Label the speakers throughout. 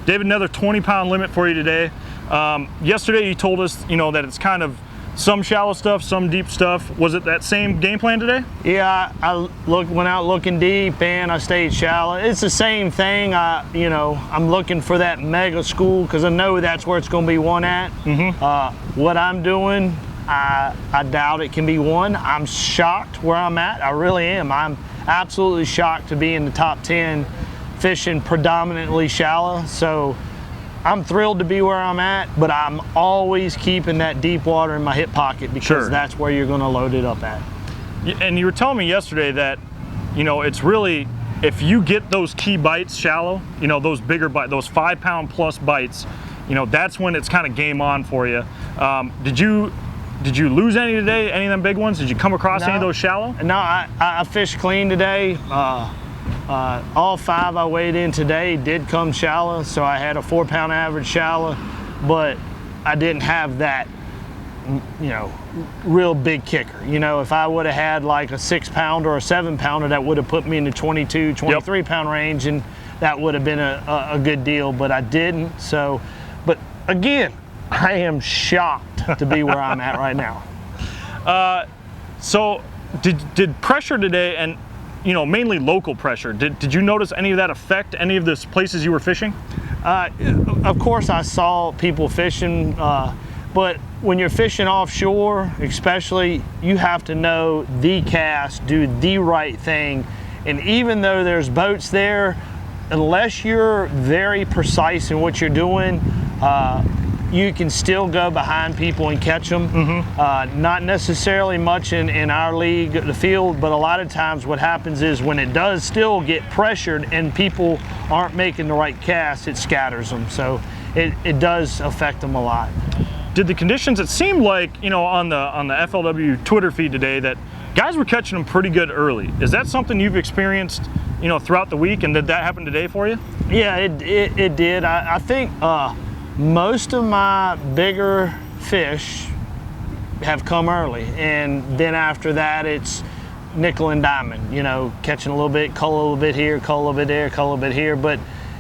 Speaker 1: David, another 20-pound limit for you today. Yesterday you told us, that it's kind of some shallow stuff, some deep stuff. Was it that same game plan today?
Speaker 2: Yeah, I went out looking deep and I stayed shallow. It's the same thing. I'm looking for that mega school because I know that's where it's going to be one at. What I'm doing, I doubt it can be one. I'm shocked where I'm at. I really am. I'm absolutely shocked to be in the top 10 fishing predominantly shallow. So I'm thrilled to be where I'm at, but I'm always keeping that deep water in my hip pocket because that's where you're going to load it up at.
Speaker 1: And you were telling me yesterday that, it's really, if you get those key bites shallow, those bigger bites, those 5-pound plus bites, that's when it's kind of game on for you. Did you lose any today? Any of them big ones? Did you come across any of those shallow?
Speaker 2: No, I fished clean today. All 5 I weighed in today did come shallow, so I had a 4-pound average shallow, but I didn't have that, real big kicker. If I would have had like a 6-pounder or a 7-pounder, that would have put me in the 22, 23-pound range, and that would have been a good deal, but I didn't. So, but again, I am shocked to be where I'm at right now.
Speaker 1: So did pressure today, and mainly local pressure, did you notice any of that affect any of the places you were fishing?
Speaker 2: Of course I saw people fishing, but when you're fishing offshore especially, you have to know the cast, do the right thing, and even though there's boats there, unless you're very precise in what you're doing, you can still go behind people and catch them. Not necessarily much in our league, the field, but a lot of times what happens is when it does still get pressured and people aren't making the right cast, it scatters them. So it does affect them a lot.
Speaker 1: Did the conditions, it seemed like, on the FLW Twitter feed today that guys were catching them pretty good early. Is that something you've experienced, throughout the week, and did that happen today for you?
Speaker 2: Yeah, it did. I think most of my bigger fish have come early, and then after that it's nickel and diamond, catching a little bit, cull a little bit here, cull a little bit there, cull a little bit here. But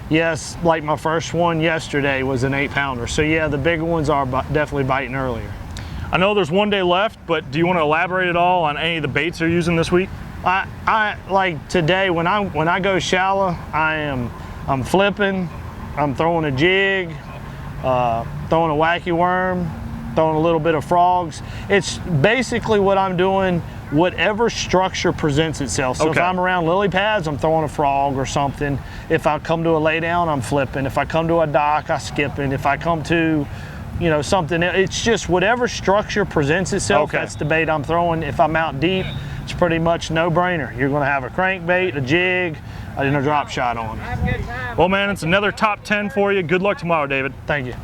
Speaker 2: yes, like my first one yesterday was an 8-pounder. So yeah, the bigger ones are definitely biting earlier.
Speaker 1: I know there's one day left, but do you want to elaborate at all on any of the baits you're using this week? I like today when I go shallow, I'm flipping, I'm throwing a jig, throwing a wacky worm, throwing a little bit of frogs. It's basically what I'm doing, whatever structure presents itself. So if I'm around lily pads, I'm throwing a frog or something. If I come to a lay down, I'm flipping. If I come to a dock, I'm skipping. If I come to, something, it's just whatever structure presents itself, that's the bait I'm throwing. If I'm out deep, it's pretty much no-brainer. You're gonna have a crankbait, a jig, and a drop shot on. Well, man, it's another top 10 for you. Good luck tomorrow, David.
Speaker 2: Thank you.